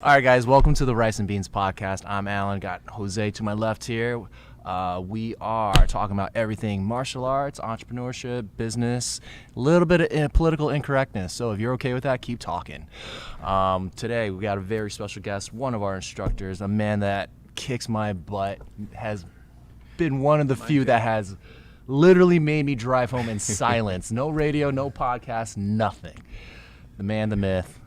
All right, guys, welcome to the Rice&Beans podcast. I'm Alan, got Jose to my left here. We are talking about everything martial arts, entrepreneurship, business, a little bit of political incorrectness. So if you're okay with that, keep talking. Today, we got a very special guest, one of our instructors, a man that kicks my butt, has been one of the few that has literally made me drive home in silence. No radio, no podcast, nothing. The man, the myth,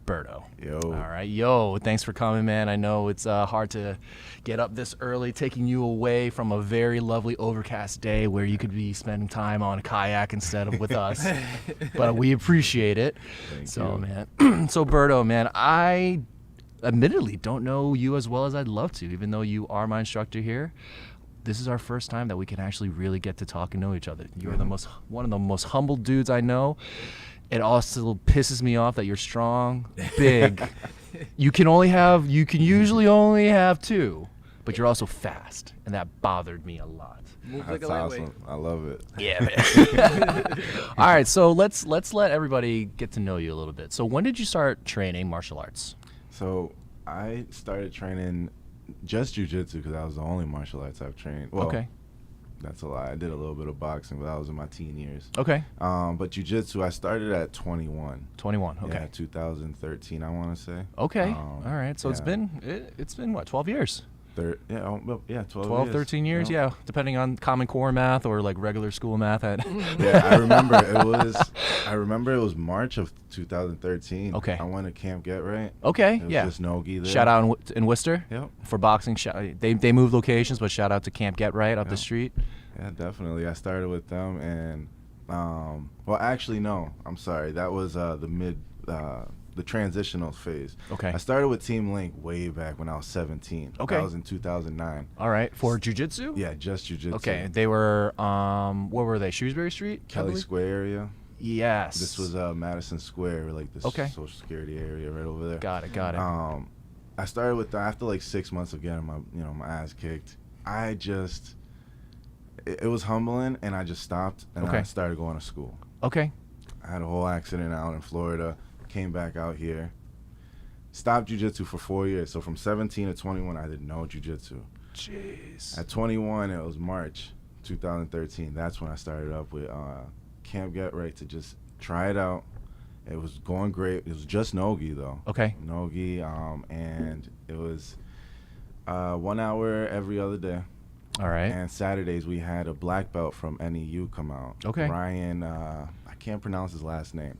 Berto. Yo. All right. Yo, thanks for coming, man. I know it's hard to get up this early, taking you away from a very lovely overcast day where you could be spending time on a kayak instead of with us. But we appreciate it. Thank so, you. man. So, Berto, man, I admittedly don't know you as well as I'd love to, even though you are my instructor here. This is our first time that we can actually really get to talk and know each other. You're one of the most humble dudes I know. It also pisses me off that you're strong, big. You can usually only have two, but you're also fast, and that bothered me a lot. Move That's like a lightweight. awesome. I love it. Yeah, man. All right, so let's let everybody get to know you a little bit. So when did you start training martial arts? So I started training just jiu-jitsu because that was the only martial arts I've trained. Well, Okay. that's a lie. I did a little bit of boxing, but that was in my teen years. Okay. But jiu-jitsu, I started at 21. 21. Okay. Yeah, 2013, I want to say. Okay. All right. So yeah. it's been what, 12 years? 12 12, years. 13 years, yeah, depending on Common Core math or like regular school math. Yeah, I remember it was March of 2013. Okay. I went to Camp Get Right. Okay, It was yeah. just Nogi there. Shout out in Worcester Yep. for boxing. They moved locations, but shout out to Camp Get Right up the Yep. street. Yeah, definitely. I started with them, and well, actually, no. I'm sorry. That was the transitional phase. Okay. I started with Team Link way back when I was 17. Okay. That was in 2009. All right, for jiu-jitsu? Yeah, just jiu-jitsu. Okay, they were, where were they? Shrewsbury Street? I Kelly believe? Square area. Yes. This was Madison Square, like the Okay. Social Security area right over there. Got it. I started with after like 6 months of getting my ass kicked. It was humbling, and I just stopped, and Okay. I started going to school. Okay. I had a whole accident out in Florida, came back out here, stopped jiu-jitsu for 4 years. So from 17 to 21, I did no jiu-jitsu. Jeez. At 21, it was March 2013. That's when I started up with Camp Get Right to just try it out. It was going great. It was just Nogi, though. Okay. Nogi, and it was 1 hour every other day. All right. And Saturdays, we had a black belt from NEU come out. Okay. Ryan, I can't pronounce his last name.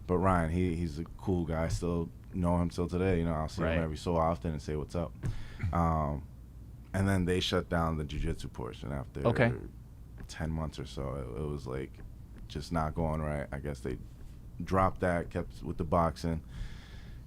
But Ryan, he's a cool guy. I still know him till today. You know, I'll see Right. him every so often and say what's up. And then they shut down the jiu-jitsu portion after 10 months or so. It was like just not going right. I guess they dropped that, kept with the boxing.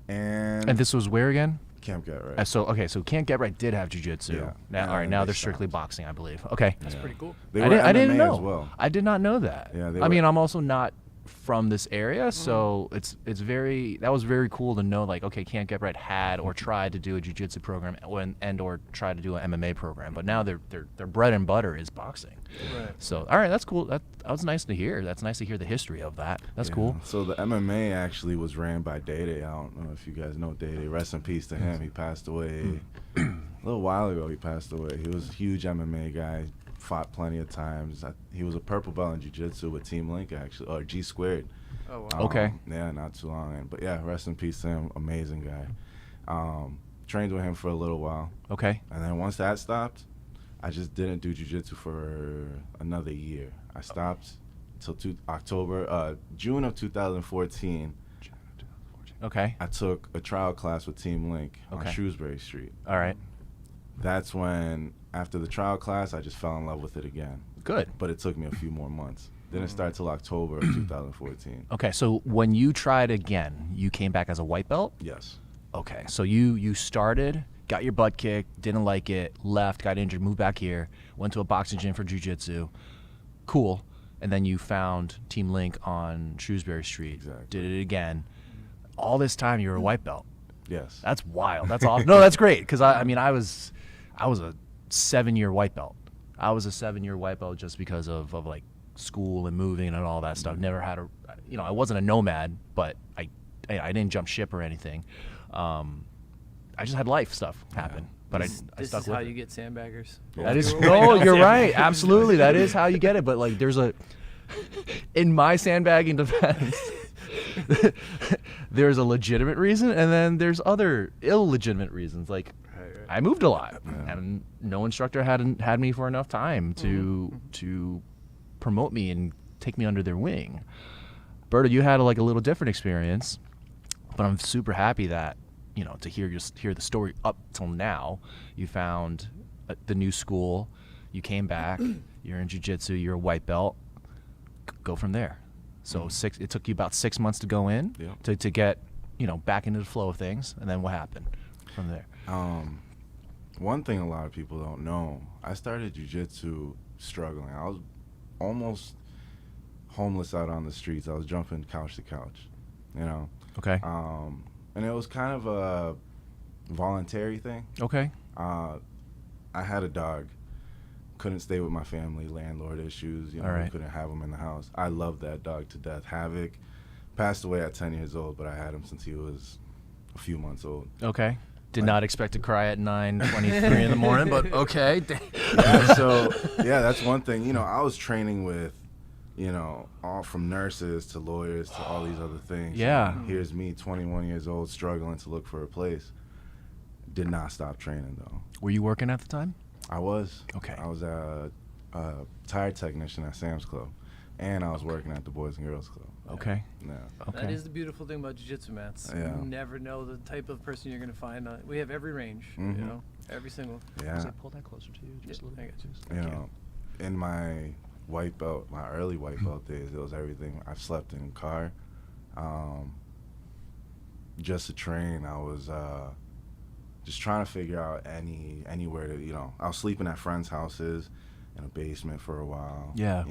And this was where again? Camp Get Right. So Camp Get Right did have jiu-jitsu. Yeah. Now, all right, And now they they're strictly stopped. boxing, I believe. Okay. That's Yeah. pretty cool. They I were didn't MMA know. as well. I did not know that. Yeah, they I were- mean, I'm also not from this area, so that was very cool to know. Like, okay, Camp Get Right had or tried to do a jiu-jitsu program or tried to do an MMA program, but now their bread and butter is boxing. Right. So, all right, that's cool. That was nice to hear. That's nice to hear the history of that. That's Yeah. cool. So the MMA actually was ran by Day. I don't know if you guys know Day. Rest in peace to him. He passed away a little while ago. He passed away. He was a huge MMA guy. Fought plenty of times. He was a purple belt in jiu-jitsu with Team Link, actually, or G Squared. Oh, wow. Okay. Yeah, not too long. But yeah, rest in peace to him. Amazing guy. Trained with him for a little while. Okay. And then once that stopped, I just didn't do jiu-jitsu for another year. I stopped until June of 2014. Okay. I took a trial class with Team Link on Okay. Shrewsbury Street. All right. That's when, after the trial class, I just fell in love with it again. Good. But it took me a few more months. Didn't start till October of 2014. Okay, so when you tried again, you came back as a white belt? Yes. Okay, so you started, got your butt kicked, didn't like it, left, got injured, moved back here, went to a boxing gym for jiu-jitsu. Cool. And then you found Team Link on Shrewsbury Street. Exactly. Did it again. All this time you were a white belt. Yes. That's wild. That's awesome. No, that's great because I was a 7-year white belt. I was a 7-year white belt just because of like school and moving and all that stuff. Never had I wasn't a nomad, but I didn't jump ship or anything. just had life stuff happen. But I This stuck is with how it. you get sandbaggers. That is You were right. you're right. Absolutely, that is how you get it. But like, there's in my sandbagging defense, there's a legitimate reason, and then there's other illegitimate reasons. Like, I moved a lot, and no instructor had me for enough time to promote me and take me under their wing. Berto, you had a little different experience, but I'm super happy that, to hear the story up till now. You found the new school, you came back, you're in jiu-jitsu, you're a white belt. Go from there. So it took you about 6 months to go in to get back into the flow of things, and then what happened from there? One thing a lot of people don't know, I started jiu-jitsu struggling. I was almost homeless out on the streets. I was jumping couch to couch, Okay. And it was kind of a voluntary thing. Okay. I had a dog. Couldn't stay with my family, landlord issues, All right. couldn't have him in the house. I loved that dog to death. Havoc passed away at 10 years old, but I had him since he was a few months old. Okay. Did not expect to cry at 9:23 in the morning, but okay. That's one thing. I was training with, all from nurses to lawyers to all these other things. Yeah. And here's me, 21 years old, struggling to look for a place. Did not stop training, though. Were you working at the time? I was. Okay. I was a tire technician at Sam's Club, and I was working at the Boys and Girls Club. Okay. Yeah. Okay. That is the beautiful thing about jiu-jitsu mats. Yeah. You never know the type of person you're going to find. We have every range, every single. Yeah. Pull that closer to you just a little I bit. got you. In my white belt, my early white belt days, it was everything. I slept in a car. Just to train, I was just trying to figure out anywhere to, I was sleeping at friends' houses in a basement for a while. Yeah.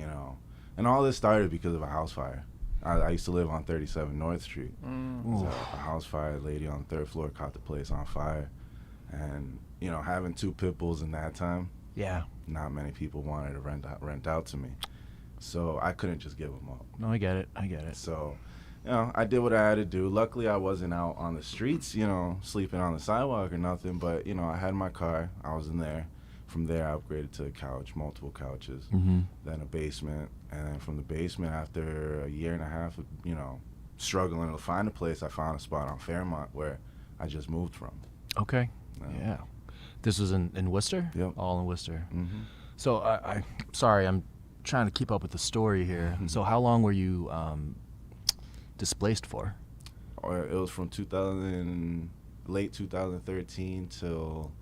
And all this started because of a house fire. I used to live on 37 North Street. So a house fire, a lady on the 3rd floor caught the place on fire. And, having 2 pit bulls in that time, Yeah. not many people wanted to rent out to me. So I couldn't just give them up. No, I get it. So, I did what I had to do. Luckily, I wasn't out on the streets, sleeping on the sidewalk or nothing. But, I had my car. I was in there. From there, I upgraded to a couch, multiple couches, then a basement. And then from the basement, after a year and a half of, struggling to find a place, I found a spot on Fairmont where I just moved from. Okay. Yeah. This was in Worcester? Yep. All in Worcester. Mm-hmm. So, sorry, I'm trying to keep up with the story here. So how long were you displaced for? It was from late 2013 till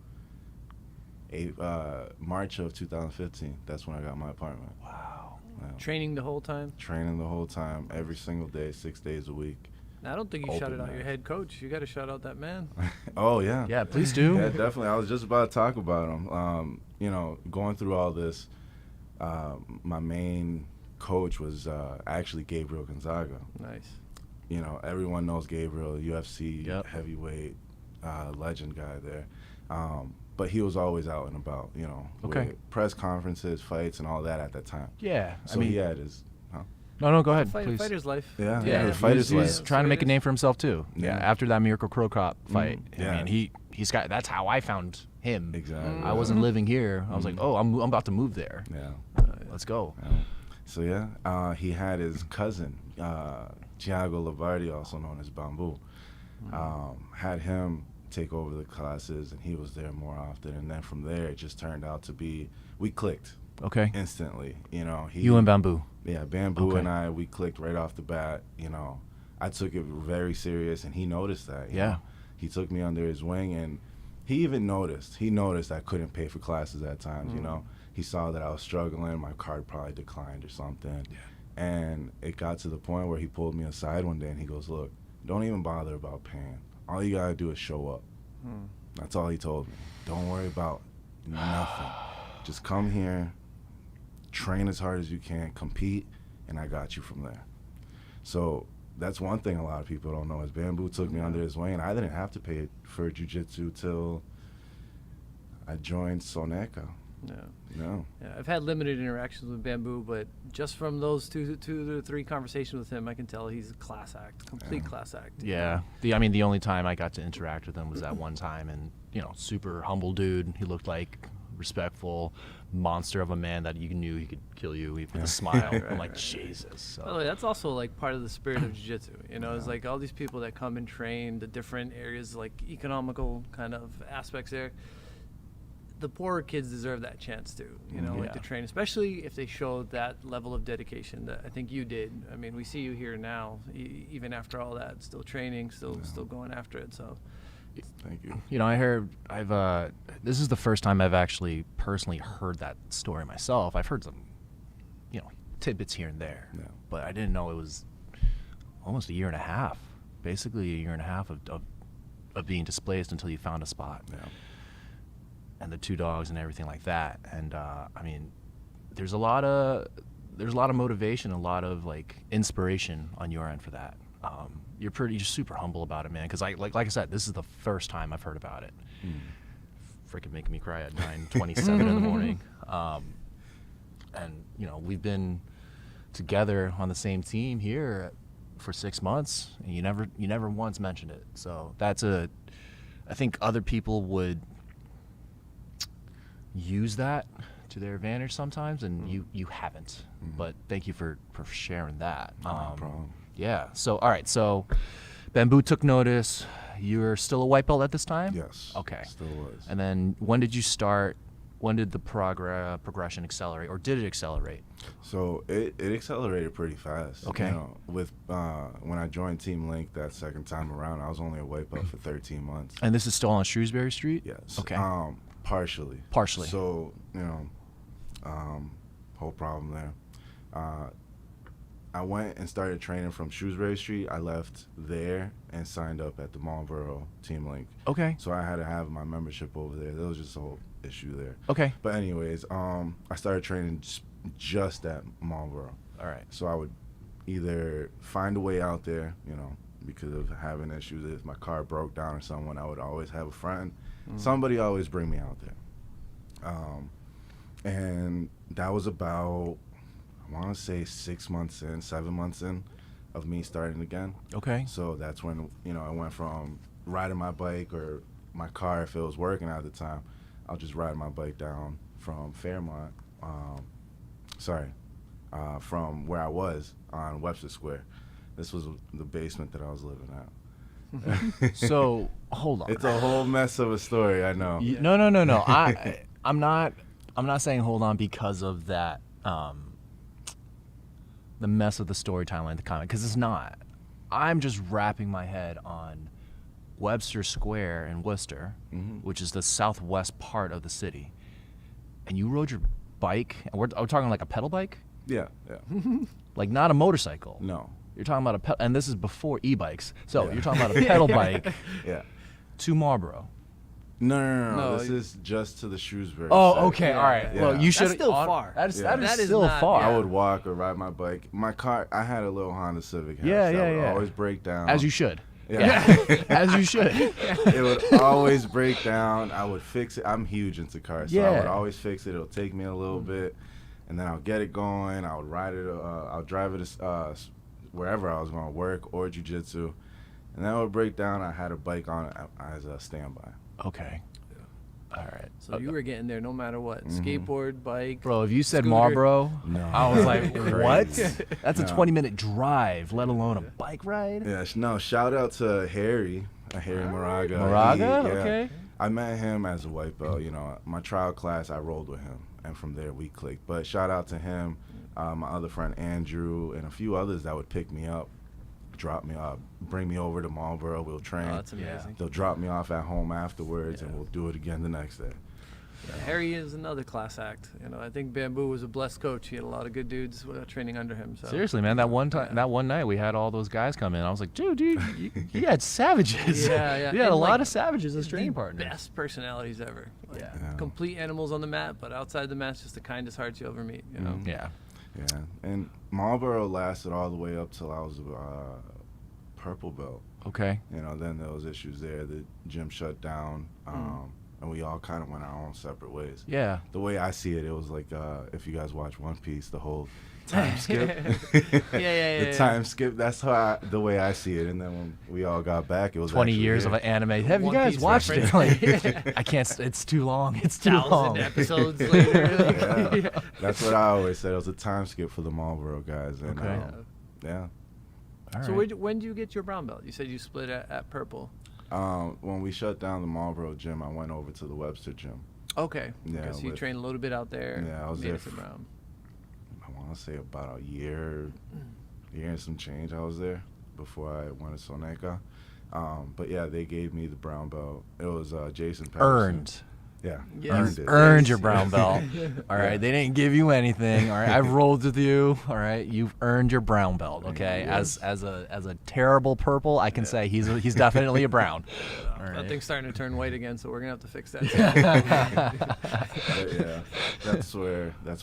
March of 2015. That's when I got my apartment. Wow. Yeah. Training the whole time. Training the whole time, every single day, 6 days a week. I don't think you Open shouted out mat. your head coach. You got to shout out that man. Oh, yeah. Yeah, please do. Yeah, definitely. I was just about to talk about him. Going through all this, my main coach was actually Gabriel Gonzaga. Nice. Everyone knows Gabriel, UFC Yep. heavyweight legend guy there. But he was always out and about, Okay. with press conferences, fights, and all that at that time. Yeah. So he had his... No, go ahead, please. Fighter's life. Yeah, He's the fighter's life. trying to make a name for himself too. Yeah. After that Miracle Crow Cop fight, Yeah. I mean, he's got. That's how I found him. Exactly. I wasn't living here. I was like, oh, I'm about to move there. Yeah. Let's go. So he had his cousin, Thiago Lavardi, also known as Bamboo, had him take over the classes, and he was there more often. And then from there, it just turned out to be, we clicked Okay. instantly. You and Bamboo. Yeah, Bamboo Okay. and we clicked right off the bat. I took it very serious, and he noticed that. you Yeah. know. He took me under his wing, and he even noticed. He noticed I couldn't pay for classes at times, He saw that I was struggling. My card probably declined or something. Yeah. And it got to the point where he pulled me aside one day, and he goes, look, don't even bother about paying. All you got to do is show up. That's all he told me. Don't worry about nothing. Just come here, train as hard as you can, compete, and I got you from there. So that's one thing a lot of people don't know is Bamboo took me under his wing, and I didn't have to pay for jiu-jitsu till I joined Soneca. No. Yeah, I've had limited interactions with Bamboo, but just from those two to three conversations with him, I can tell he's a class act, complete class act. Yeah. The only time I got to interact with him was that one time, and super humble dude. He looked like respectful monster of a man that you knew he could kill you with a smile. I'm like, Jesus. So. By the way, that's also like part of the spirit of jiu-jitsu. It's like all these people that come and train the different areas, like economical kind of aspects there. The poorer kids deserve that chance too, like to train, especially if they show that level of dedication that I think you did. I mean, we see you here now, even after all that, still training, still going after it. So, thank you. This is the first time I've actually personally heard that story myself. I've heard some, tidbits here and there, but I didn't know it was almost a year and a half, basically a year and a half of being displaced until you found a spot. Yeah. And the 2 dogs and everything like that. And there's a lot of motivation, a lot of like inspiration on your end for that. You're super humble about it, man. Because like I said, this is the first time I've heard about it. Freaking making me cry at 9:27 in the morning. And we've been together on the same team here for 6 months, and you never once mentioned it. So I think other people would use that to their advantage sometimes, and you haven't. But thank you for sharing that. No problem. Yeah. So all right. So Bamboo took notice. You're still a white belt at this time? Yes. Okay. Still was. And then when did you start? When did the progression accelerate, or did it accelerate? So it accelerated pretty fast. Okay. With when I joined Team Link that second time around, I was only a white belt for 13 months. And this is still on Shrewsbury Street? Yes. Okay. Partially. So, whole problem there. I went and started training from Shrewsbury Street. I left there and signed up at the Marlboro Team Link. Okay. So I had to have my membership over there. There was just a whole issue there. Okay. But anyways, I started training just at Marlboro. All right. So I would either find a way out there, because of having issues. If my car broke down or someone, I would always have a friend. Somebody always bring me out there. And that was about, I want to say 7 months in of me starting again. Okay. So that's when, I went from riding my bike or my car, if it was working at the time, I'll just ride my bike down from Fairmont, from where I was on Webster Square. This was the basement that I was living at. So hold on. It's a whole mess of a story, I know. No. I'm not saying hold on because of that. The mess of the story timeline, the comment, because it's not. I'm just wrapping my head on Webster Square in Worcester, which is the southwest part of the city, and you rode your bike. And we're talking like a pedal bike. Yeah. Like not a motorcycle. No. You're talking about and this is before e-bikes. So you're talking about a pedal bike. Yeah. To Marlboro. No. This is just to the Shrewsbury. Oh, side. okay, all right. Yeah. Well, you should. That's still far. That is That is still not- far. I would walk or ride my bike. My car, I had a little Honda Civic house Yeah, that would yeah. always break down. As you should. Yeah. As you should. It would always break down. I would fix it. I'm huge into cars, so I would always fix it. It'll take me a little bit, and then I'll get it going. I would ride it. I'll drive it wherever I was going to work or jiu-jitsu, and then it would break down. I had a bike on it as a standby. Okay. All right. So you were getting there no matter what. Skateboard, bike. Bro, if you said scooter. Marlboro, No. I was like, what? That's a No. 20-minute drive, let alone a bike ride? Yeah, no, shout out to Harry Moraga. Moraga? Okay. I met him as a white belt. My trial class, I rolled with him, and from there we clicked. But shout out to him, my other friend Andrew, and a few others that would pick me up, drop me off, bring me over to Marlboro. We'll train. Oh, that's amazing. They'll drop me off at home afterwards, and we'll do it again the next day. Yeah, Harry is another class act. I think Bamboo was a blessed coach. He had a lot of good dudes training under him. So. Seriously, man, that one night we had all those guys come in. I was like, dude, you had savages. Yeah. You had And a lot like, of savages as training the partners. best personalities ever. Like, Yeah. Complete animals on the mat, but outside the mat, just the kindest hearts you'll ever meet. Yeah. Yeah, and Marlboro lasted all the way up till I was purple belt. Okay. Then there was issues there. The gym shut down. and we all kind of went our own separate ways. Yeah. The way I see it, it was like if you guys watch One Piece, the whole time skip. Yeah. The time skip. That's the way I see it. And then when we all got back, it was 20 actually years here. of an anime. Have you One guys Piece watched it? reference. Like, I can't. It's too long. It's too long. 1,000 episodes later. Yeah. That's what I always said. It was a time skip for the Marlboro guys. And, Okay. yeah. All So right. when do you get your brown belt? You said you split at purple. When we shut down the Marlboro gym, I went over to the Webster gym. Okay. Yeah, Okay, so you with- trained a little bit out there. Yeah, I was made there it to brown. I want to say about a year and some change I was there before I went to Soneca. But yeah, they gave me the brown belt. It was Jason Patterson. Earned. Yeah, Yes. earned it. Earned Yes. your brown belt. All right. They didn't give you anything. All right. I've rolled with you. All right. You've earned your brown belt. Okay. Yes. As a terrible purple, I can say he's definitely a brown. All That right. thing's starting to turn white again, so we're gonna have to fix that. But yeah, that's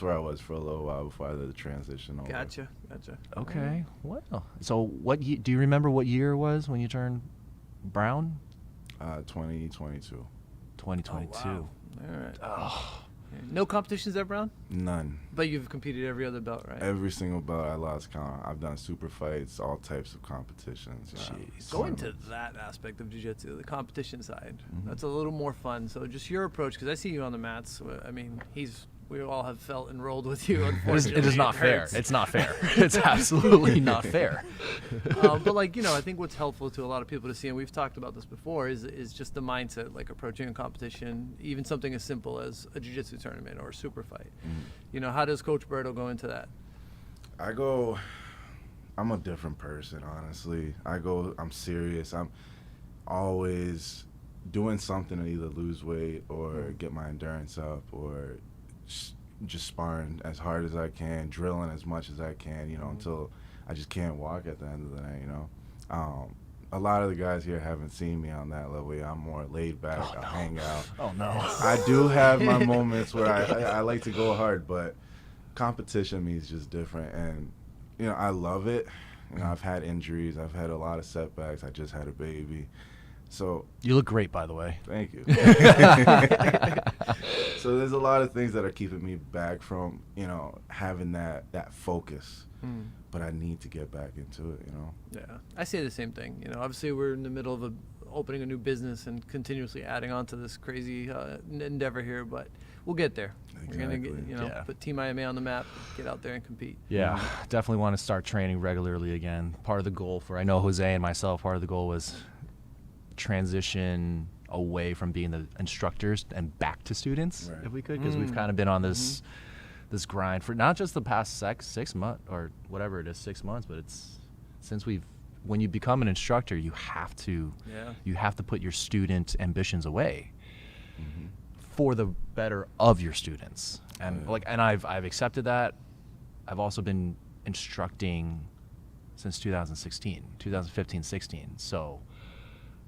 where I was for a little while before I did the transition over. Gotcha. Okay. Well. So do you remember what year it was when you turned brown? 2022. 2022. All right. Oh. No competitions at brown, None. but you've competed every other belt, right? Every single belt I lost count. I've done super fights, all types of competitions. Jeez. Go into that aspect of jiu-jitsu, the competition side. Mm-hmm. That's a little more fun. So just your approach, because I see you on the mats. I mean, we all have felt enrolled with you. Unfortunately, It is not fair. hurts. It's not fair. It's absolutely not fair. But like, you know, I think what's helpful to a lot of people to see, and we've talked about this before, is just the mindset, like approaching a competition, even something as simple as a jiu-jitsu tournament or a super fight. You know, how does Coach Berto go into that? I'm a different person, honestly. I'm serious. I'm always doing something to either lose weight or get my endurance up or just sparring as hard as I can, drilling as much as I can, until I just can't walk at the end of the night, A lot of the guys here haven't seen me on that level. I'm more laid back. I'll hang out. Oh no. I do have my moments where I like to go hard, but competition means just different. And, I love it. I've had injuries. I've had a lot of setbacks. I just had a baby. So You look great, by the way. thank you. So there's a lot of things that are keeping me back from, having that focus. But I need to get back into it, Yeah, I say the same thing. Obviously we're in the middle of opening a new business and continuously adding on to this crazy endeavor here, but we'll get there. We're gonna Exactly. get, Yeah. put Team IMA on the map, get out there and compete. Yeah, definitely want to start training regularly again. Part of the goal I know Jose and myself, part of the goal was transition away from being the instructors and back to students, Right. if we could, because we've kind of been on this grind for not just the past 6 months or whatever it is, 6 months, but it's since when you become an instructor, you have to put your student ambitions away for the better of your students. And and I've accepted that. I've also been instructing since 2015, 16. So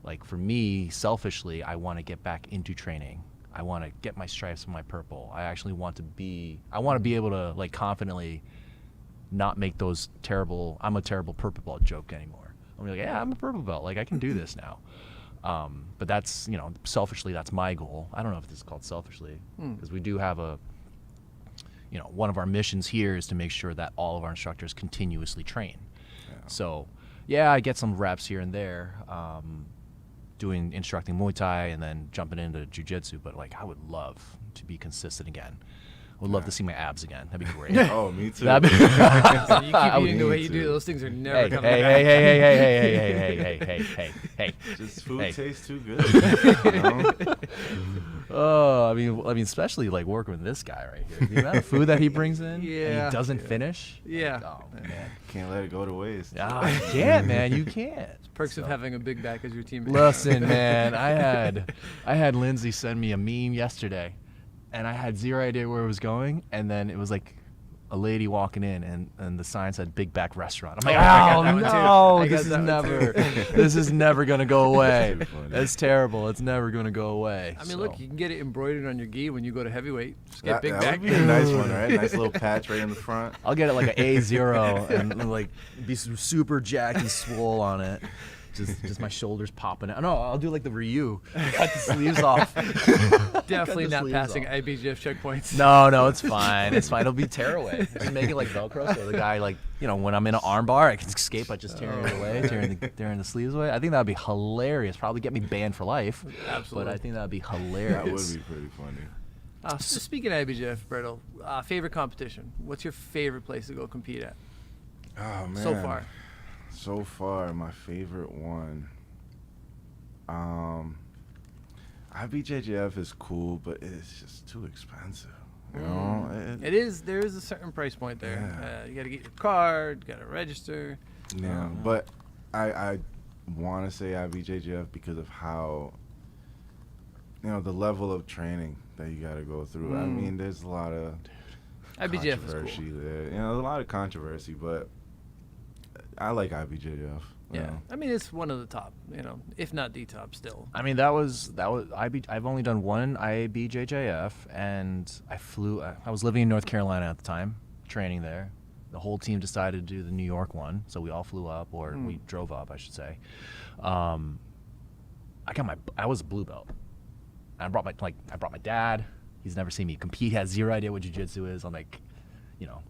like for me, selfishly, I want to get back into training. I want to get my stripes and my purple. I actually want to be able to like confidently not make those terrible, I'm a terrible purple belt joke anymore. I'm like, yeah, I'm a purple belt. Like I can do this now. But that's, selfishly, that's my goal. I don't know if this is called selfishly, because we do have one of our missions here is to make sure that all of our instructors continuously train. Yeah. So, yeah, I get some reps here and there, instructing Muay Thai and then jumping into Jiu-Jitsu, but like I would love to be consistent again. Would love to see my abs again. That'd be great. Oh, me too. That'd be So you keep I would eating the way need you to. do, those things are never coming hey, back. hey. Just food Hey. tastes too good. Oh, I mean, especially like working with this guy right here. The amount of food that he brings in, and Yeah. he doesn't finish. Yeah. Like, oh man. Can't let it go to waste. You can't, man. You can't. Perks of So- having a big back as your teammate. Listen, man. I had Lindsay send me a meme yesterday, and I had zero idea where it was going, and then it was like a lady walking in, and the sign said "Big Back Restaurant." I'm like, I got oh that one too. no, I this got is that one never, too. this is never gonna go away. Too funny. It's terrible. It's never gonna go away. I mean, So, look, you can get it embroidered on your gi when you go to heavyweight. Just get big that back. would be a nice one, right? Nice little patch right in the front. I'll get it like an A0 and like be super jacked and swole on it. just my shoulders popping out. No, I'll do like the Ryu, cut the sleeves off. Definitely the not sleeves passing off. IBJJF checkpoints. No, it's fine. It's fine. It'll be tearaway. Just make it like Velcro, so the guy, like, you know, when I'm in an arm bar, I can escape by just tearing it away, tearing the sleeves away. I think that'd be hilarious. Probably get me banned for life. Absolutely. But I think that'd be hilarious. That would be pretty funny. So speaking of IBJJF, Berto, favorite competition? What's your favorite place to go compete at? Oh man. So far, my favorite one. IBJJF is cool, but it's just too expensive. You know, it is. There is a certain price point there. Yeah. You got to get your card. Got to register. Yeah, but I want to say IBJJF because of how, you know, the level of training that you got to go through. I mean, there's a lot of IBJJF controversy is cool. there. You know, there's a lot of controversy, but I like IBJJF. Yeah, know. I mean it's one of the top, you know, if not the top still. I mean, that was I've only done one IBJJF, and I was living in North Carolina at the time, training there. The whole team decided to do the New York one, so we all flew up, or we drove up, I should say. I was a blue belt. I brought my dad. He's never seen me compete. Has zero idea what jiu-jitsu is. I'm like, you know,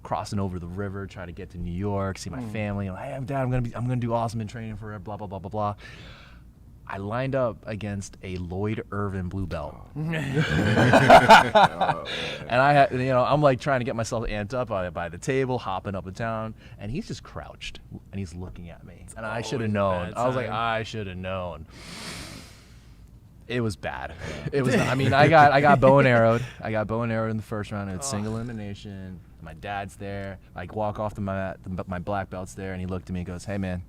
crossing over the river, trying to get to New York, see my family. I'm like, hey, Dad, I'm gonna do awesome in training for blah blah blah blah blah. I lined up against a Lloyd Irvin blue belt, and I had, you know, I'm like trying to get myself amped up by the table, hopping up and down, and he's just crouched and he's looking at me, and I should have known. I was like, I should have known. It was bad. It was. I mean, I got bow and arrowed. I got bow and arrowed in the first round. It's single elimination. My dad's there. I walk off the mat. My black belt's there, and he looked at me and goes, "Hey, man,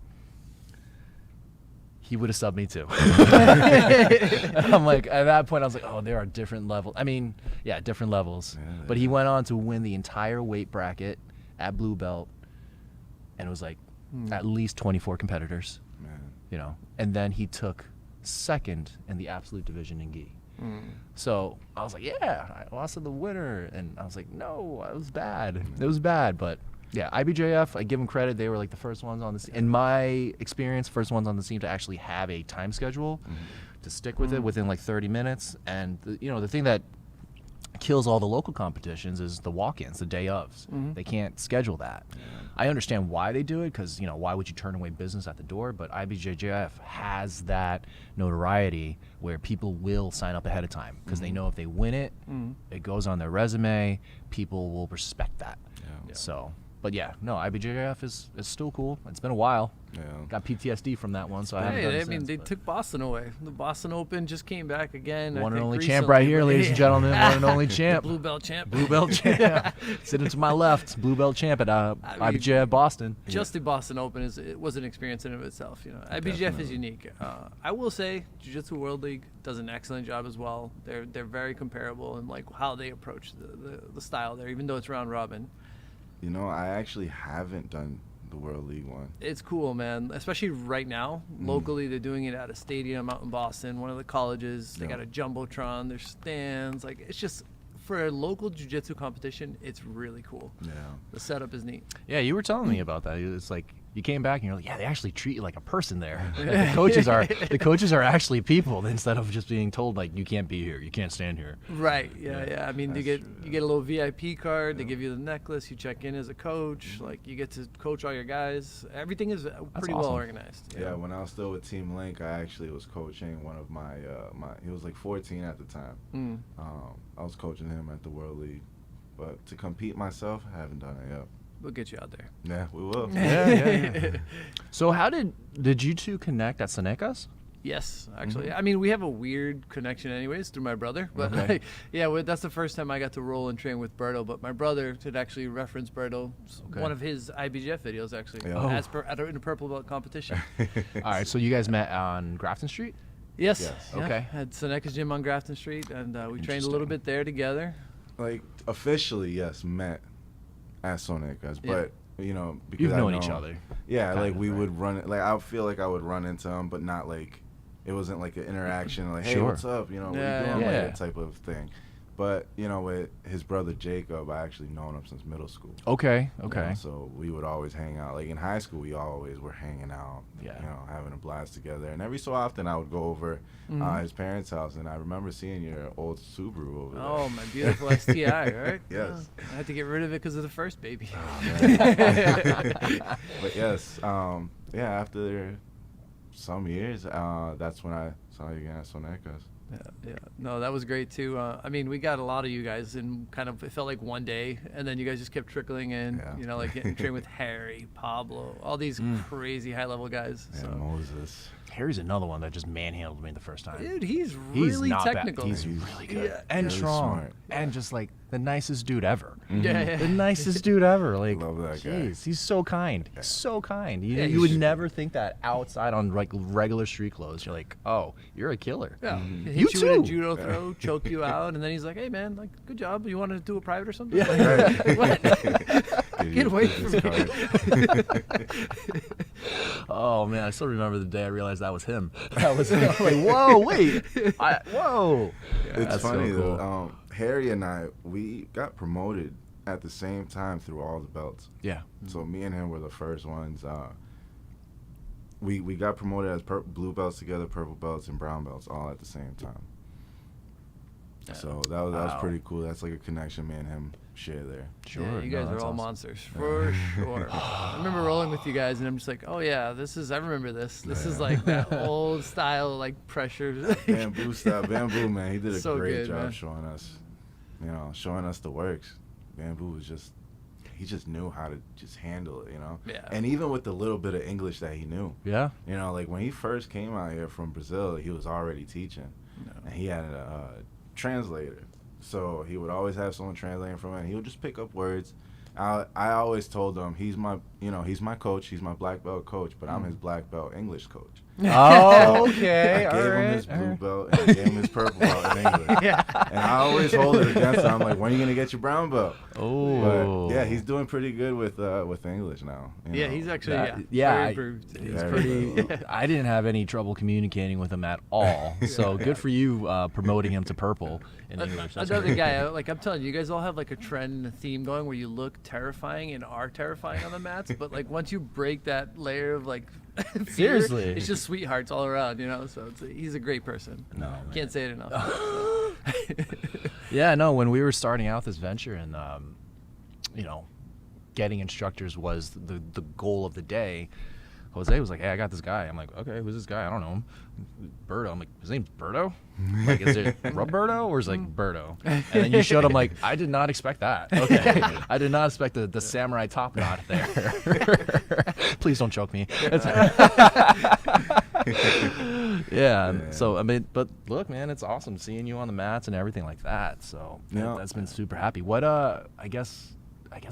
he would have subbed me too." And I'm like, at that point, I was like, "Oh, there are different levels." I mean, yeah, different levels. Yeah, but he went on to win the entire weight bracket at blue belt, and it was like at least 24 competitors. Man. You know, and then he took second in the absolute division in gi. So I was like, yeah, I lost to the winner, and I was like, no, it was bad. It was bad, but yeah, IBJJF, I give them credit. They were like the first ones on the scene. In my experience, first ones on the scene to actually have a time schedule, to stick with it within like 30 minutes. And you know, the thing that kills all the local competitions is the walk-ins, the day ofs. They can't schedule that. I understand why they do it, because, you know, why would you turn away business at the door? But IBJJF has that notoriety where people will sign up ahead of time because they know if they win it, it goes on their resume. People will respect that. Yeah. So, but yeah, no, IBJJF is still cool. It's been a while. Yeah. Got PTSD from that one, so I haven't done it I mean, since, they but took Boston away. The Boston Open just came back again. one I and think only recently, champ right here, but ladies and gentlemen. One and only The champ. blue belt champ. Blue belt champ. Sitting to my left, blue belt champ at IBJJF Boston. Just the Boston Open it was an experience in and of itself. You know, IBJJF is Definitely. unique. I will say, Jiu-Jitsu World League does an excellent job as well. They're very comparable in like how they approach the style there, even though it's round robin. You know, I actually haven't done the World League one. It's cool, man. Especially right now, locally, they're doing it at a stadium out in Boston, one of the colleges. They got a jumbotron, there's stands. Like, it's just, for a local jiu-jitsu competition, it's really cool. Yeah. The setup is neat. Yeah, you were telling me about that. It's like you came back and you're like, yeah, they actually treat you like a person there. Like, the coaches are actually people instead of just being told like you can't be here, you can't stand here. Right. Yeah. I mean, you That's get a little VIP card. They give you the necklace. You check in as a coach. Like, you get to coach all your guys. Everything is pretty well awesome. organized. Yeah, when I was still with Team Link, I actually was coaching one of my he was like 14 at the time. I was coaching him at the World League, but to compete myself, I haven't done it yet. We'll get you out there. Yeah, we will. Yeah. So how did you two connect at Senecas? Yes, actually. I mean, we have a weird connection anyways through my brother. But Okay. that's the first time I got to roll and train with Berto. But my brother had actually referenced Berto, Okay. one of his IBJJF videos actually, Yeah. in a purple belt competition. All right, so you guys met on Grafton Street? Yes. Yes. Yeah. Okay. Had Seneca's gym on Grafton Street, and we trained a little Interesting. bit there together. Like, officially, yes, met at Sonicas, but you know, because You've I known know- each other. Yeah, kind like of, we right? would run it. Like, I feel like I would run into him, but not like it wasn't like an interaction. Like, hey, Sure. what's up? You know, what Yeah, you doing? yeah. Like that type of thing. But, you know, with his brother Jacob, I actually known him since middle school. Okay. You know, so we would always hang out. Like in high school, we always were hanging out, you know, having a blast together. And every so often, I would go over his parents' house, and I remember seeing your old Subaru over there. Oh, my beautiful STI, right? Yes. I had to get rid of it because of the first baby. But yes, after some years, that's when I saw you again at Sonecas. Yeah. No, that was great too. I mean, we got a lot of you guys in kind of, it felt like one day, and then you guys just kept trickling in, you know, like getting trained with Harry, Pablo, all these crazy high level guys. Yeah, So. Moses. Harry's another one that just manhandled me the first time. Dude, he's really not technical. Bad. He's really good and really strong smart. and just like the nicest dude ever. Yeah. The nicest dude ever. Like, Love that guy. jeez, he's so kind. He's so kind. You, Yeah, you he's would sh- never think that outside on like regular street clothes. You're like, oh, you're a killer. Yeah. You Hit you with a too. judo throw, choke you out, and then he's like, "Hey man, like good job. You want to do a private or something?" Yeah. Like, what? Get away from me. Oh man, I still remember the day I realized that was him. That was him. I'm like, whoa, wait, whoa. It's That's so funny cool. though. Harry and I, we got promoted at the same time through all the belts. Yeah. So me and him were the first ones. We got promoted as blue belts together, purple belts, and brown belts all at the same time. So that was pretty cool. That's like a connection me and him share there. Sure. Yeah, you guys No, are that's all awesome. monsters for sure. I remember rolling with you guys, and I'm just like, oh yeah, I remember this. This is like that old style, like pressure. Bamboo style, Bamboo man, he did a So great good, job man. showing us the works. Bamboo was he just knew how to just handle it, you know. Yeah. And even with the little bit of English that he knew, Yeah. you know, like when he first came out here from Brazil, he was already teaching, and he had a translator. So he would always have someone translating from it, and he would just pick up words. I always told him he's my coach, he's my black belt coach, but I'm his black belt English coach. Oh, okay. I All gave him right. his blue belt and I gave him his purple belt in English. And I always hold it against him. I'm like, when are you gonna get your brown belt? Oh. But yeah, he's doing pretty good with English now. you Yeah, know. he's actually Yeah, very improved. He's Very pretty. good. I didn't have any trouble communicating with him at all. So good for you promoting him to purple in English. That's Another great. guy, like I'm telling you, you guys all have like a trend and a theme going where you look terrifying and are terrifying on the mats, but like once you break that layer of like fear, Seriously. it's just sweethearts all around, you know. So he's a great person. No, Can't say it enough. Yeah, no, when we were starting out this venture and, you know, getting instructors was the goal of the day, Jose was like, hey, I got this guy. I'm like, okay, who's this guy? I don't know him. Berto. I'm like, his name's Berto? Like, is it Roberto or is it like Berto? And then you showed him like, I did not expect that. Okay. I did not expect the samurai top knot there. Please don't choke me. Yeah. So, I mean, but look, man, it's awesome seeing you on the mats and everything like that. So Yeah. that's been super happy. What, I guess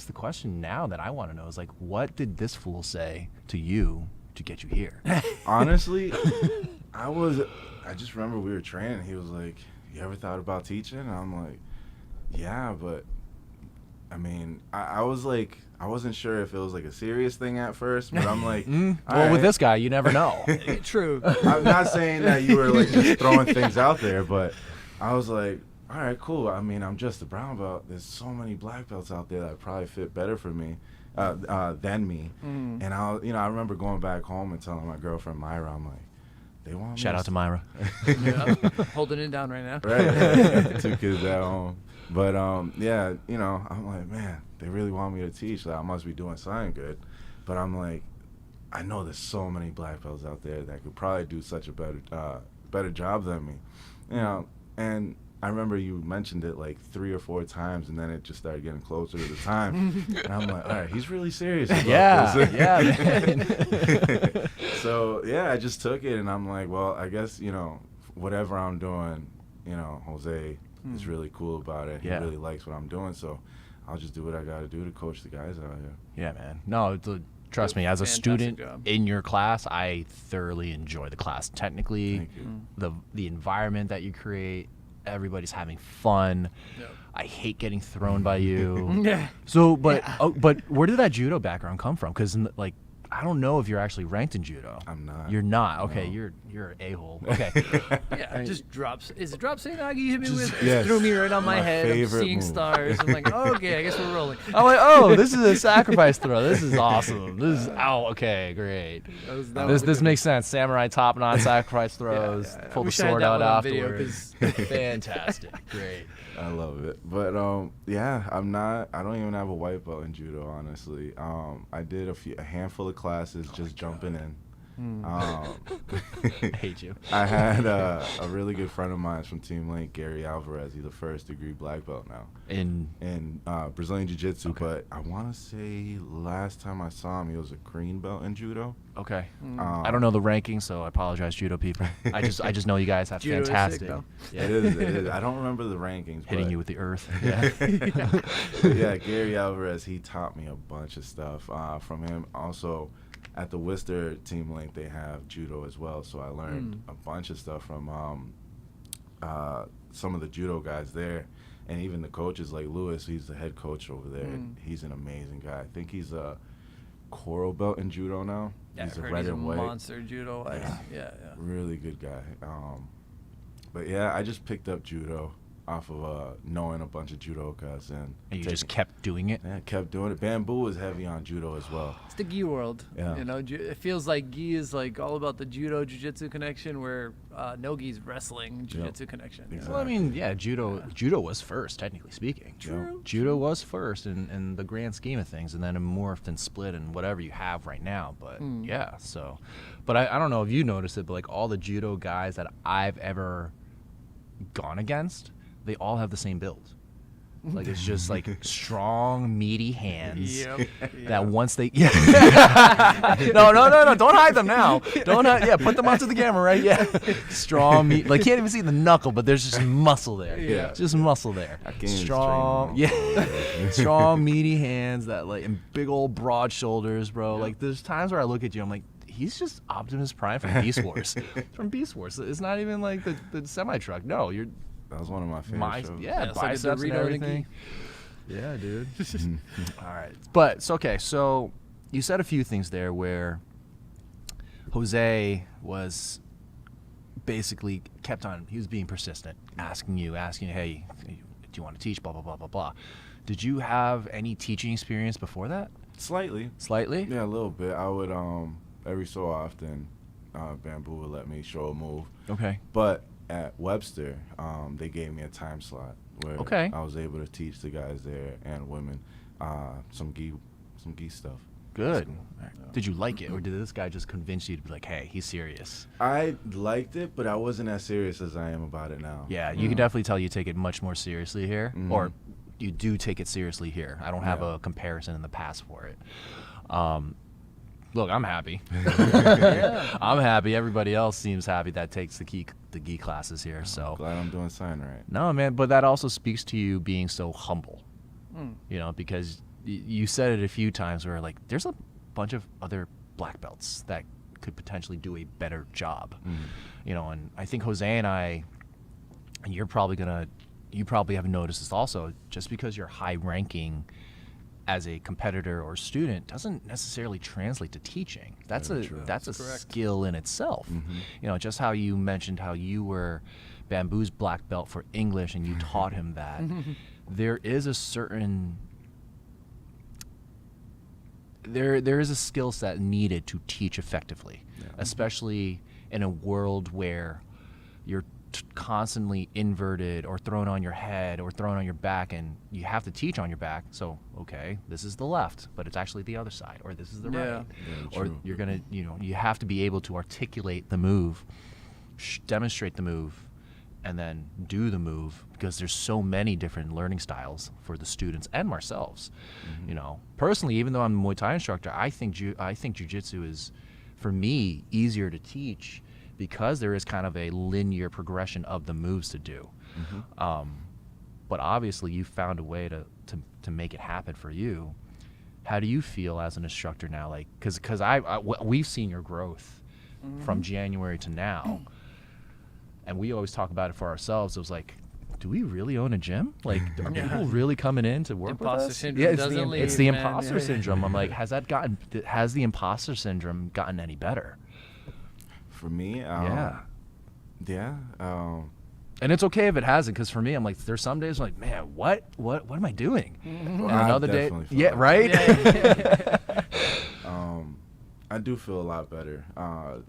the question now that I want to know is like, what did this fool say to you to get you here? Honestly, I just remember we were training. He was like, you ever thought about teaching? And I'm like, yeah, but I mean, I was like, I wasn't sure if it was like a serious thing at first, but I'm like, Well, all with right. this guy, you never know. True. I'm not saying that you were like just throwing things out there, but I was like, all right, cool. I mean, I'm just a brown belt. There's so many black belts out there that probably fit better for me than me. And I remember going back home and telling my girlfriend Myra, I'm like, they want me Shout out to Myra. Yeah. Holding it down right now. Right. 2 kids at home. But yeah, you know, I'm like, man, they really want me to teach. Like, I must be doing something good. But I'm like, I know there's so many black belts out there that could probably do such a better job than me, you know. And I remember you mentioned it like 3 or 4 times, and then it just started getting closer to the time. And I'm like, all right, he's really serious about this. Man. So yeah, I just took it, and I'm like, well, I guess, you know, whatever I'm doing, you know, Jose is really cool about it. He Yeah. really likes what I'm doing, so I'll just do what I got to do to coach the guys out here. Yeah, man. No, trust me, as a Fantastic student job. in your class, I thoroughly enjoy the class. Technically, Thank you. the environment that you create, everybody's having fun. Yep. I hate getting thrown by you. Yeah. So, but where did that judo background come from? Because like, I don't know if you're actually ranked in judo. I'm not. You're not. Okay, No. you're an a-hole. Okay. Yeah, just drops. Is it drop Nagi you hit me with? yes. Threw me right on my head. I'm favorite seeing move. stars. I'm like, oh, okay, I guess we're rolling. I'm like, oh, this is a sacrifice throw. This is awesome. This is okay, great. That was This makes sense. Samurai top knot, sacrifice throws, yeah. I pull the wish I had sword that out one on video, afterwards. 'cause- Fantastic, great. I love it. But yeah, I don't even have a white belt in judo, honestly. I did a handful of classes just jumping in. I hate you. I had a really good friend of mine from Team Link, Gary Alvarez. He's a first degree black belt now in Brazilian Jiu-Jitsu. Okay. But I want to say last time I saw him, he was a green belt in judo. Okay. I don't know the rankings, so I apologize, judo people. I just know you guys have Judo is sick, fantastic. though. Yeah. It is. I don't remember the rankings. Hitting but you with the earth. Yeah. But yeah, Gary Alvarez, he taught me a bunch of stuff from him. Also, at the Worcester Team Link, they have judo as well, so I learned a bunch of stuff from some of the judo guys there, and even the coaches like Lewis. He's the head coach over there. He's an amazing guy. I think he's a coral belt in judo now. Yeah, he's I a heard red he's a and white. monster judo. Yeah. Really good guy. But yeah, I just picked up judo off of knowing a bunch of judokas and And you just kept doing it? Yeah, kept doing it. Bamboo was heavy on judo as well. It's the gi world. Yeah. You know, it feels like gi is like all about the judo jiu-jitsu connection, where no gi's wrestling jiu-jitsu connection. Exactly. Well, I mean, yeah, judo was first, technically speaking. True. Judo was first in the grand scheme of things, and then it morphed and split and whatever you have right now. But yeah, so. But I don't know if you noticed it, but like all the judo guys that I've ever gone against, they all have the same build. Like it's just like strong, meaty hands. Yep. That once they no, don't hide them now. Don't put them onto the camera, right? Yeah, strong, meat. Like can't even see the knuckle, but there's just muscle there. Yeah. Just muscle there. I can't even Strong, straighten yeah, strong, meaty hands that like and big old broad shoulders, bro. Yep. Like there's times where I look at you, I'm like, he's just Optimus Prime from Beast Wars. From Beast Wars. It's not even like the semi truck. No, you're. That was one of my favorite shows. Yeah, it's like a biceps and Dorito and a everything. Yeah, dude. All right, but it's okay. So you said a few things there where Jose was basically he was being persistent, asking you, hey, do you want to teach? Blah blah blah blah blah. Did you have any teaching experience before that? Slightly. Slightly. Yeah, a little bit. I would every so often, Bamboo would let me show a move. Okay. But at Webster, they gave me a time slot where Okay. I was able to teach the guys there and women some gi stuff. Good. Did you like it, or did this guy just convince you to be like, hey, he's serious? I liked it, but I wasn't as serious as I am about it now. Yeah, you can definitely tell you take it much more seriously here, or you do take it seriously here. I don't have Yeah. a comparison in the past for it. Look, I'm happy. I'm happy. Everybody else seems happy that takes the gi classes here. So Glad I'm doing sign right. no, man, but that also speaks to you being so humble. You know, because you said it a few times where like there's a bunch of other black belts that could potentially do a better job. You know, and I think Jose and I, and you probably have noticed this also, just because you're high ranking as a competitor or student doesn't necessarily translate to teaching. That's a Correct. skill in itself. You know, just how you mentioned how you were Bamboo's black belt for English and you taught him that. There is a certain there is a skill set needed to teach effectively, especially in a world where you're constantly inverted or thrown on your head or thrown on your back, and you have to teach on your back. So okay, this is the left, but it's actually the other side, or this is the right, or true. you're gonna, you know, you have to be able to articulate the move, demonstrate the move, and then do the move, because there's so many different learning styles for the students and ourselves. You know, personally, even though I'm a Muay Thai instructor, I think Jiu-Jitsu is, for me, easier to teach because there is kind of a linear progression of the moves to do. But obviously, you found a way to make it happen for you. How do you feel as an instructor now? Like, because we've seen your growth from January to now. And we always talk about it for ourselves. It was like, do we really own a gym? Like, are people really coming in to work with Imposter us? syndrome Yeah, it's doesn't the, leave, it's the man. imposter syndrome. I'm like, has the imposter syndrome gotten any better? For me, Yeah. yeah. And it's okay if it hasn't, because for me, I'm like, there's some days I'm like, man, what am I doing? And another day, definitely feel yeah, that. right? I do feel a lot better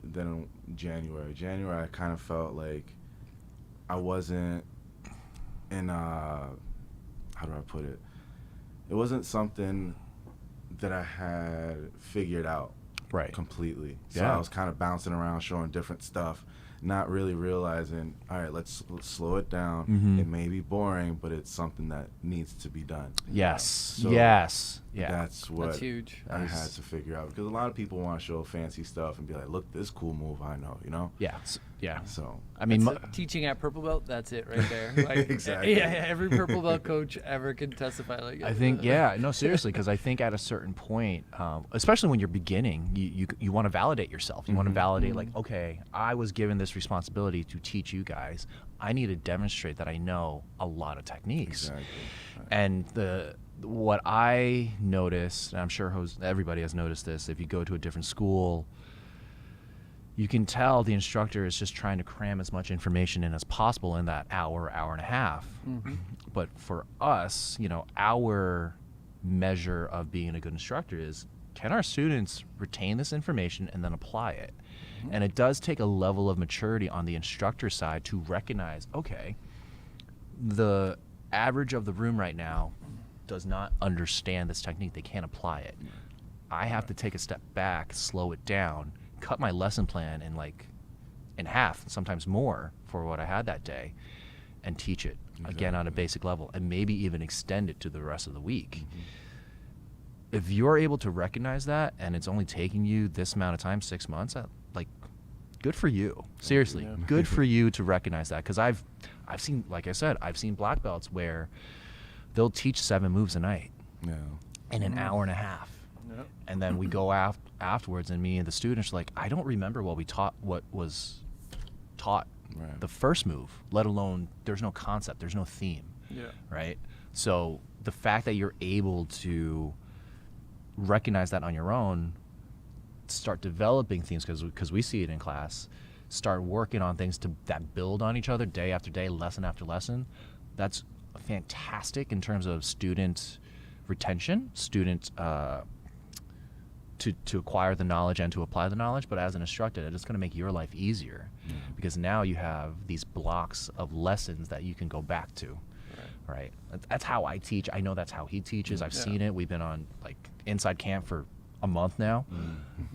than in January. January, I kind of felt like I wasn't in, how do I put it? It wasn't something that I had figured out Right. completely. So Yeah. I was kind of bouncing around, showing different stuff, not really realizing, all right, let's slow it down. Mhm. It may be boring, but it's something that needs to be done. Yes. So Yes. Yeah. That's what That's huge. I Nice. had to figure out, because a lot of people want to show fancy stuff and be like, look, this cool move I know, you know? Yeah. Yeah. So I mean, So teaching at purple belt, that's it right there. Like, Exactly. Yeah, every purple belt coach ever can testify. Like, I think, yeah, no, seriously, because I think at a certain point, especially when you're beginning, you want to validate yourself. You want to validate, like, okay, I was given this responsibility to teach you guys. I need to demonstrate that I know a lot of techniques. exactly. And what I noticed, and I'm sure everybody has noticed this, if you go to a different school, you can tell the instructor is just trying to cram as much information in as possible in that hour and a half. But for us, our measure of being a good instructor is, can our students retain this information and then apply it? And it does take a level of maturity on the instructor side to recognize, okay, the average of the room right now does not understand this technique. They can't apply it. I have to take a step back, slow it down, cut my lesson plan in half, sometimes more, for what I had that day, and teach it again on a basic level, and maybe even extend it to the rest of the week. If you're able to recognize that, and it's only taking you this amount of time, 6 months, good for you. Seriously, Yeah. good for you to recognize that, because I've seen, like I said, I've seen black belts where they'll teach 7 moves a night Yeah. in an hour and a half. Yep. And then we go afterwards, and me and the students are like, I don't remember what was taught Right. the first move, let alone there's no concept, there's no theme, Yeah. right? So the fact that you're able to recognize that on your own, start developing things, because we see it in class, start working on things that build on each other day after day, lesson after lesson, that's fantastic in terms of student retention, student to acquire the knowledge and to apply the knowledge. But as an instructor, it's going to make your life easier, because now you have these blocks of lessons that you can go back to. Right? That's how I teach. I know that's how he teaches. I've seen it. We've been on inside camp for a month now.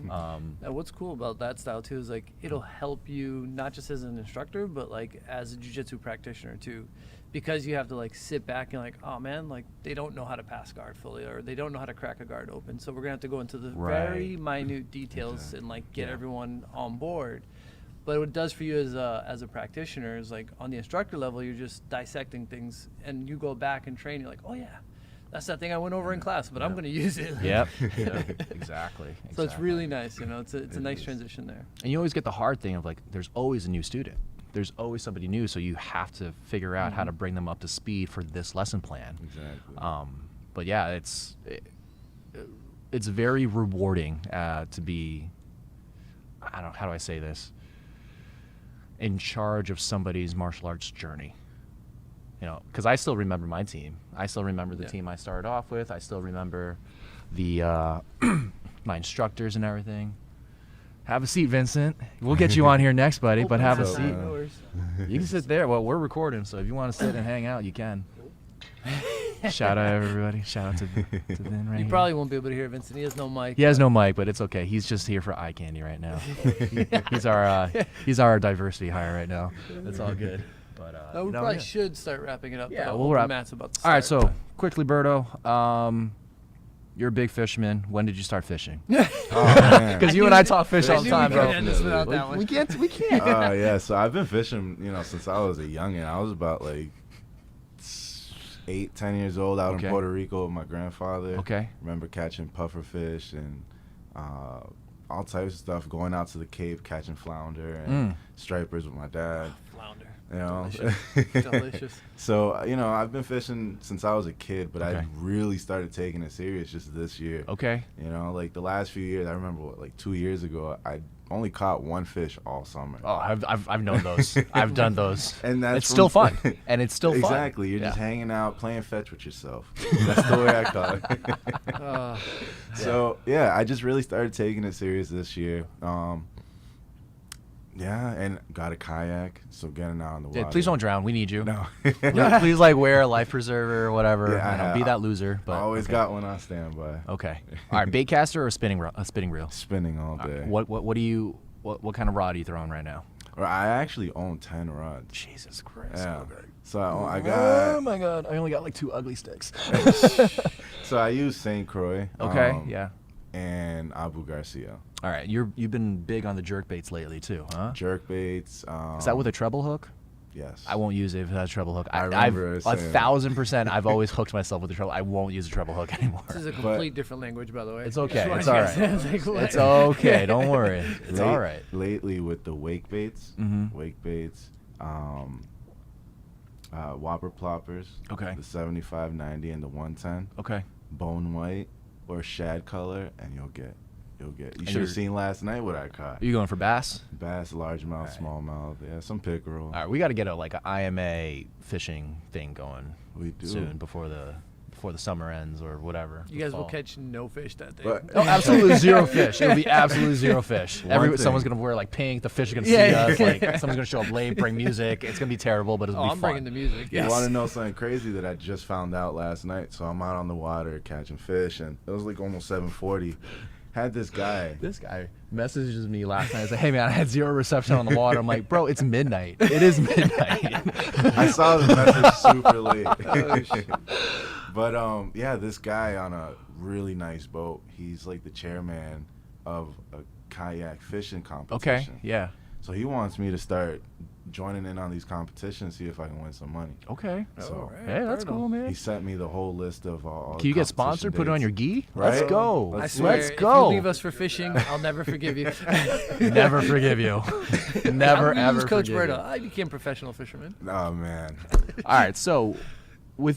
Now, what's cool about that style too is it'll help you not just as an instructor, but as a jiu-jitsu practitioner too, because you have to sit back and oh man, they don't know how to pass guard fully, or they don't know how to crack a guard open. So we're gonna have to go into the very minute details and get everyone on board. But what it does for you as a practitioner is on the instructor level, you're just dissecting things, and you go back and train. You're like, oh yeah, that's that thing I went over in class, but I'm going to use it. Yep. Exactly. So it's really nice, it's a nice transition there. And you always get the hard thing of there's always a new student. There's always somebody new, so you have to figure out how to bring them up to speed for this lesson plan. Exactly. But yeah, it's very rewarding to be, I don't know, how do I say this, in charge of somebody's martial arts journey. Because I still remember my team. I still remember the team I started off with. I still remember the my instructors and everything. Have a seat, Vincent. We'll get you on here next, buddy, but have a What's up, seat. man? You can sit there. Well, we're recording, so if you want to sit and hang out, you can. Shout out, everybody. Shout out to Vin right You here. probably won't be able to hear Vincent. He has no mic. He has no mic, but it's okay. He's just here for eye candy right now. He's our diversity hire right now. It's all good. But No, we probably should start wrapping it up. Yeah, though. we'll wrap. Matt's about to All right, start, so quickly, Berto, you're a big fisherman. When did you start fishing? Oh, man. Because you and I talk fish I all the knew we time, couldn't bro. end this without that one. We can't. Yeah, so I've been fishing, since I was a youngin'. I was about 8, 10 years old out Okay. in Puerto Rico with my grandfather. Okay. Remember catching puffer fish and all types of stuff. Going out to the Cape, catching flounder and stripers with my dad. Flounder. You know, Delicious. So, you know, I've been fishing since I was a kid, but I really started taking it serious just this year. Okay. You know, like the last few years, I remember like 2 years ago, I only caught one fish all summer. Oh, I've known those. I've done those. And that's it's still fun. And it's still fun. Exactly. You're just hanging out, playing fetch with yourself. That's the way I call it. So, yeah, I just really started taking it serious this year. Yeah, and got a kayak, so getting out on the water. Yeah, please don't drown. We need you. No. Please, like, wear a life preserver or whatever. Yeah, Be that loser. But I always got one on standby. Okay. All right, bait caster or spinning reel? Spinning all day. What kind of rod are you throwing right now? I actually own 10 rods. Jesus Christ. Yeah. Okay. So I got. Oh my God! I only got like 2 ugly sticks. So I use St. Croix. Okay. Yeah. And Abu Garcia. All right. You've been big on the jerk baits lately too, huh? Jerk baits. Is that with a treble hook? Yes. I won't use it if it has a treble hook. I remember I've 1,000%. I've always hooked myself with the treble. I won't use a treble hook anymore. This is a complete different language, by the way. It's okay. It's Just all wanted right. to say, like, It's okay. Don't worry. It's all right. Lately with the wake baits, whopper ploppers. Okay. The 75/90 and the 110. Okay. Bone white or shad color, and you'll get. You should you're- have seen last night what I caught. Are you going for bass? Bass, largemouth, smallmouth, yeah, some pickerel. All right. We got to get an IMA fishing thing going We do. soon before the summer ends or whatever. You guys will catch no fish that day. But- Oh, absolutely zero fish. It'll be absolutely zero fish. One Someone's thing. gonna wear like pink. The fish are gonna Yeah, see us. yeah. Like someone's gonna show up late, bring music. It's gonna be terrible, but it'll be I'm fun. bringing the music. You Yes. want to know something crazy that I just found out last night? So I'm out on the water catching fish, and it was like almost 7:40. Had this guy. This guy messages me last night. He's like, "Hey man, I had zero reception on the water." I'm like, "Bro, it's midnight. It is midnight." I saw the message super late. But yeah, this guy on a really nice boat. He's like the chairman of a kayak fishing competition. Okay. Yeah. So he wants me to start joining in on these competitions, see if I can win some money. Okay. So Hey, that's cool, man. he sent me the whole list of all. Can you get competition sponsored? Put it on dates. your gi. Right? Let's go. I Let's swear, Let's if go. you leave us for fishing, I'll never forgive you. Never forgive you. Never I ever use Coach forgive Roberto. you. I became professional fisherman. Oh man. All right, so we're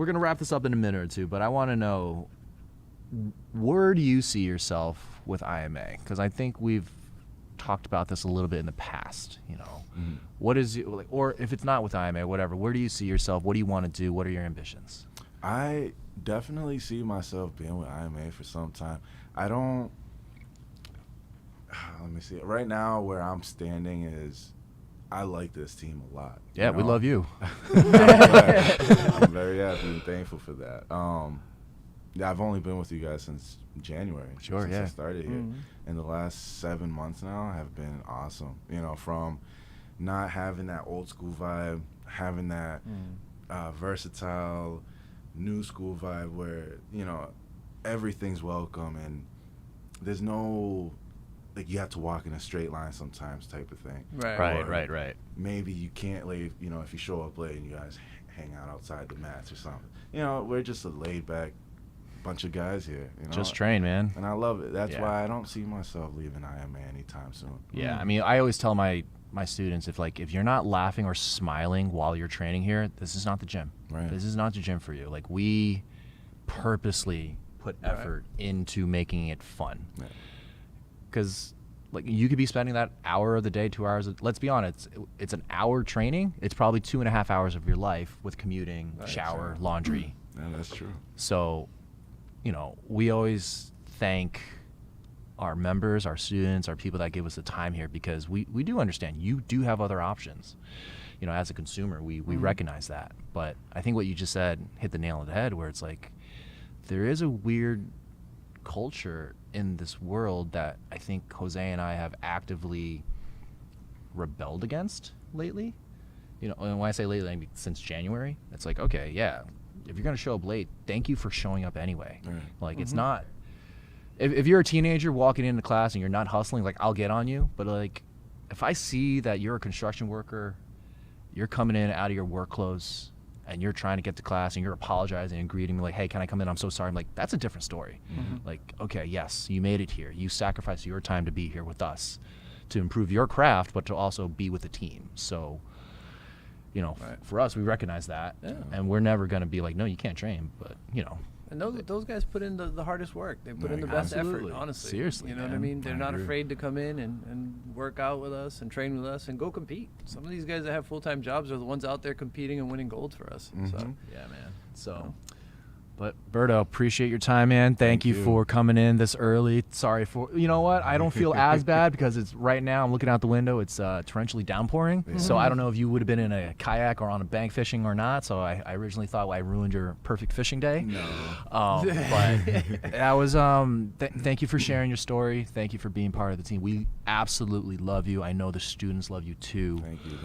gonna wrap this up in a minute or two, but I want to know, where do you see yourself with IMA? Because I think we've talked about this a little bit in the past. You know, what is it like, or if it's not with IMA, whatever. Where do you see yourself? What do you want to do? What are your ambitions? I definitely see myself being with IMA for some time. I don't. Let me see. Right now, where I'm standing is, I like this team a lot. Yeah, we love you. I'm very happy and thankful for that. Yeah, I've only been with you guys since January. Sure, since yeah. I started here. And the last 7 months now have been awesome. You know, from not having that old school vibe, having that versatile new school vibe where, you know, everything's welcome and there's no, like, you have to walk in a straight line sometimes type of thing. Right. Maybe you can't leave, you know, if you show up late and you guys hang out outside the mats or something. You know, we're just a laid back bunch of guys here. You know? Just train, man. And I love it. That's Yeah. why I don't see myself leaving IMA anytime soon. Yeah, I mean, I always tell my students, if you're not laughing or smiling while you're training here, this is not the gym. Right. This is not the gym for you. Like, we purposely put effort into making it fun. Because like, you could be spending that hour of the day, 2 hours. Let's be honest, it's an hour training. It's probably 2.5 hours of your life with commuting, shower, laundry. Yeah, that's true. So, you know, we always thank our members, our students, our people that give us the time here, because we do understand you do have other options. You know, as a consumer, we recognize that. But I think what you just said hit the nail on the head, where it's like, there is a weird culture in this world that I think Jose and I have actively rebelled against lately. You know, and when I say lately, I mean since January. It's like, okay, yeah, if you're gonna show up late, thank you for showing up anyway. Right. Like, it's not, if you're a teenager walking into class and you're not hustling, like, I'll get on you. But like, if I see that you're a construction worker, you're coming in out of your work clothes and you're trying to get to class and you're apologizing and greeting me like, hey, can I come in? I'm so sorry. I'm like, that's a different story. Like, okay, yes, you made it here. You sacrificed your time to be here with us to improve your craft, but to also be with the team. So, you know, for us, we recognize that, and we're never going to be like, no, you can't train, but, you know. And those guys put in the hardest work. They put in the best effort, honestly. Seriously, you know what I mean? They're not afraid to come in and work out with us and train with us and go compete. Some of these guys that have full-time jobs are the ones out there competing and winning golds for us. So yeah, man. So, but Berto, appreciate your time, man. Thank you for coming in this early. Sorry for, you know what? I don't feel as bad because it's right now. I'm looking out the window. It's torrentially downpouring. So I don't know if you would have been in a kayak or on a bank fishing or not. So I originally thought I ruined your perfect fishing day. No. But that was thank you for sharing your story. Thank you for being part of the team. We absolutely love you. I know the students love you too. Thank you.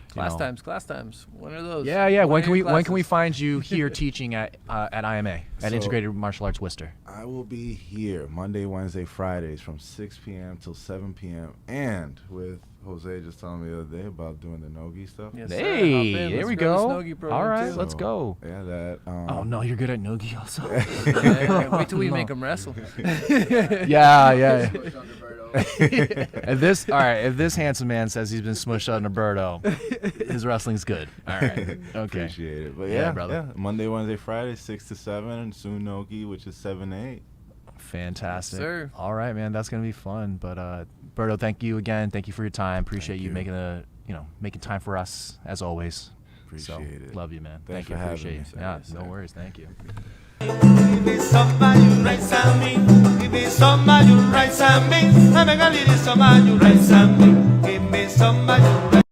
Class times. When are those? Yeah. When can we find you here teaching at IMA at Integrated Martial Arts Worcester? I will be here Monday, Wednesday, Fridays from 6 p.m. till 7 p.m. And with Jose just telling me the other day about doing the Nogi stuff. Yes, hey, sir. there we go. go. All right, too. let's go. Yeah, that. Oh no, you're good at Nogi also. Wait till we make them wrestle. Yeah. If this handsome man says he's been smushed on Roberto, his wrestling's good. All right. Okay. Appreciate it. But Yeah, brother. Monday, Wednesday, Friday, 6 to 7, and soon Nogi, which is 7 to 8. Fantastic. Yes, sir. All right, man. That's gonna be fun. But Berto, thank you again. Thank you for your time. Appreciate you making making time for us as always. Appreciate it. Love you, man. Thanks Thank you. for having Appreciate me. you. Yeah, Yes, no sir. worries. Thank you. Give me some you rice and beans. Give me some you rice and beans. I'm a girl, it is some you rice and beans. Give me some you